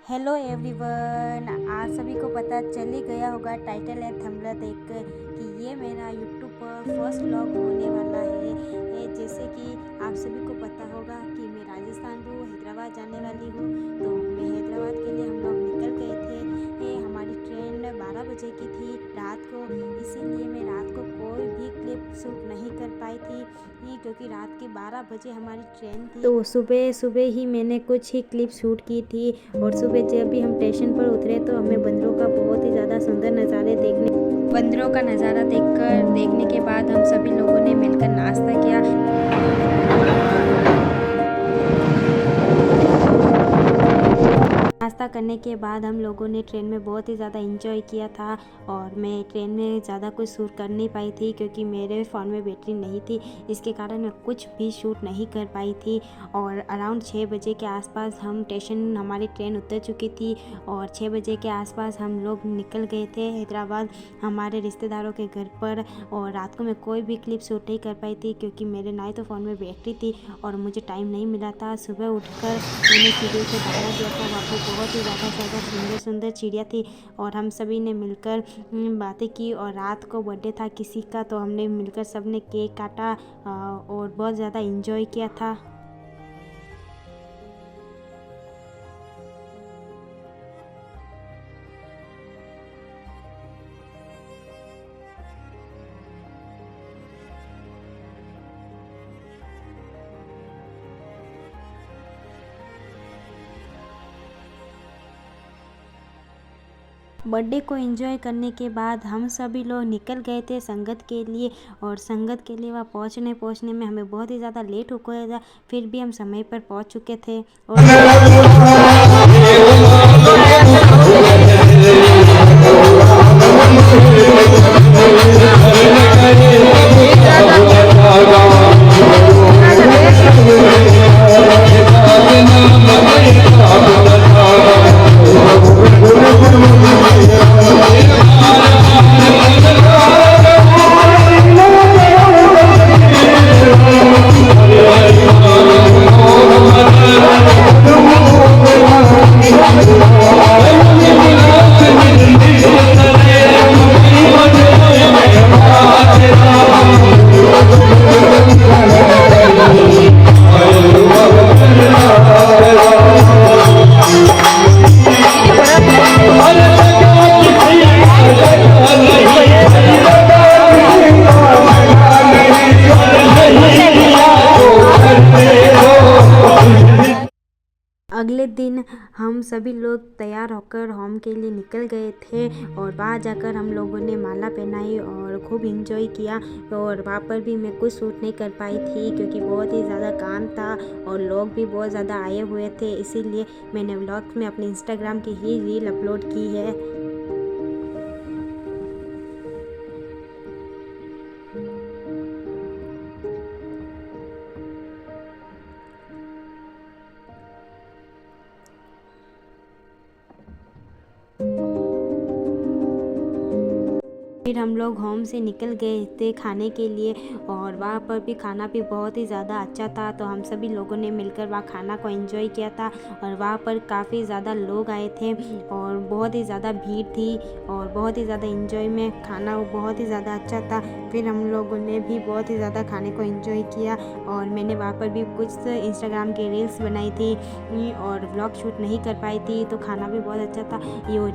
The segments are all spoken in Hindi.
हेलो एवरीवन, आज सभी को पता चल ही गया होगा टाइटल एंड थंबनेल देखकर कि ये मेरा यूट्यूब पर फर्स्ट व्लॉग होने वाला है। जैसे कि आप सभी को पता होगा कि मैं राजस्थान हूँ, हैदराबाद जाने वाली हूँ। तो मैं हैदराबाद के लिए हम लोग निकल गए थे। हमारी ट्रेन 12 बजे की थी रात को, इसीलिए मैं रात को कोई भी क्लिप शूट नहीं कर पाई थी क्योंकि रात के 12 बजे हमारी ट्रेन थी। तो सुबह सुबह ही मैंने कुछ ही क्लिप शूट की थी। और सुबह जब भी हम स्टेशन पर उतरे तो हमें बंदरों का बहुत ही ज़्यादा सुंदर नज़ारे बंदरों का नज़ारा देखने के बाद हम सभी लोगों ने मिलकर नाश्ता किया। नाश्ता करने के बाद हम लोगों ने ट्रेन में बहुत ही ज़्यादा एंजॉय किया था। और मैं ट्रेन में ज़्यादा कुछ शूट कर नहीं पाई थी क्योंकि मेरे फ़ोन में बैटरी नहीं थी, इसके कारण मैं कुछ भी शूट नहीं कर पाई थी। और अराउंड 6 बजे के आसपास हमारी ट्रेन उतर चुकी थी और 6 बजे के आसपास हम लोग निकल गए थे हैदराबाद हमारे रिश्तेदारों के घर पर। और रात को मैं कोई भी क्लिप शूट नहीं कर पाई थी क्योंकि मेरे ना ही तो फ़ोन में बैटरी थी और मुझे टाइम नहीं मिला था। सुबह उठकर मैंने चिड़ियों को दाना दिया था, वहाँ पर बहुत ही ज़्यादा सुंदर सुंदर चिड़िया थी और हम सभी ने मिलकर बातें की। और रात को बर्थडे था किसी का, तो हमने मिलकर सब ने केक काटा और बहुत ज़्यादा एंजॉय किया था। बर्थडे को एंजॉय करने के बाद हम सभी लोग निकल गए थे संगत के लिए। और संगत के लिए वहाँ पहुँचने में हमें बहुत ही ज़्यादा लेट हो गया था, फिर भी हम समय पर पहुँच चुके थे। और अगले दिन हम सभी लोग तैयार होकर होम के लिए निकल गए थे और वहाँ जाकर हम लोगों ने माला पहनाई और खूब एंजॉय किया। और वहाँ पर भी मैं कुछ शूट नहीं कर पाई थी क्योंकि बहुत ही ज़्यादा काम था और लोग भी बहुत ज़्यादा आए हुए थे, इसीलिए मैंने व्लॉग में अपने इंस्टाग्राम की ही रील अपलोड की है। फिर हम लोग होम से निकल गए थे खाने के लिए और वहाँ पर भी खाना भी बहुत ही ज़्यादा अच्छा था, तो हम सभी लोगों ने मिलकर वहाँ खाना को एंजॉय किया था। और वहाँ पर काफ़ी ज़्यादा लोग आए थे और बहुत ही ज़्यादा भीड़ थी और बहुत ही ज़्यादा एंजॉय में खाना बहुत ही ज़्यादा अच्छा था। फिर हम लोगों ने भी बहुत ही ज़्यादा खाने को एंजॉय किया और मैंने वहाँ पर भी कुछ इंस्टाग्राम की रील्स बनाई थी और व्लॉग शूट नहीं कर पाई थी, तो खाना भी बहुत अच्छा था।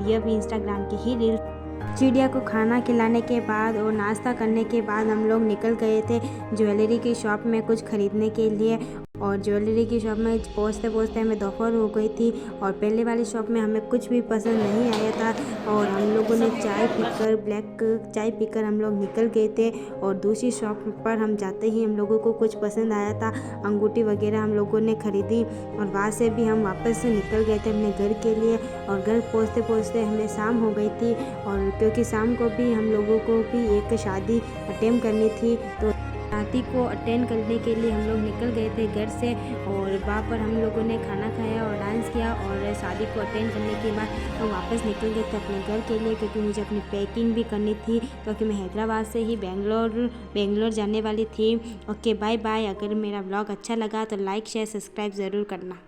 ये भी इंस्टाग्राम की ही रील्स। चिड़िया को खाना खिलाने के बाद और नाश्ता करने के बाद हम लोग निकल गए थे ज्वेलरी की शॉप में कुछ खरीदने के लिए। और ज्वेलरी की शॉप में पहुँचते पहुँचते हमें दोपहर हो गई थी और पहले वाली शॉप में हमें कुछ भी पसंद नहीं आया था और हम लोगों ने ब्लैक चाय पीकर हम लोग निकल गए थे। और दूसरी शॉप पर हम जाते ही हम लोगों को कुछ पसंद आया था, अंगूठी वगैरह हम लोगों ने खरीदी और वहाँ से भी हम वापस निकल गए थे अपने घर के लिए। और घर पहुँचते पहुँचते हमें शाम हो गई थी और क्योंकि शाम को भी हम लोगों को भी एक शादी अटेंड करनी थी, तो शादी को अटेंड करने के लिए हम लोग निकल गए थे घर से। और वहाँ पर हम लोगों ने खाना खाया और डांस किया और शादी को अटेंड करने के बाद हम वापस निकल गए थे अपने घर के लिए क्योंकि मुझे अपनी पैकिंग भी करनी थी क्योंकि मैं हैदराबाद से ही बेंगलोर जाने वाली थी। Okay, bye bye. अगर मेरा ब्लॉग अच्छा लगा तो लाइक शेयर सब्सक्राइब ज़रूर करना।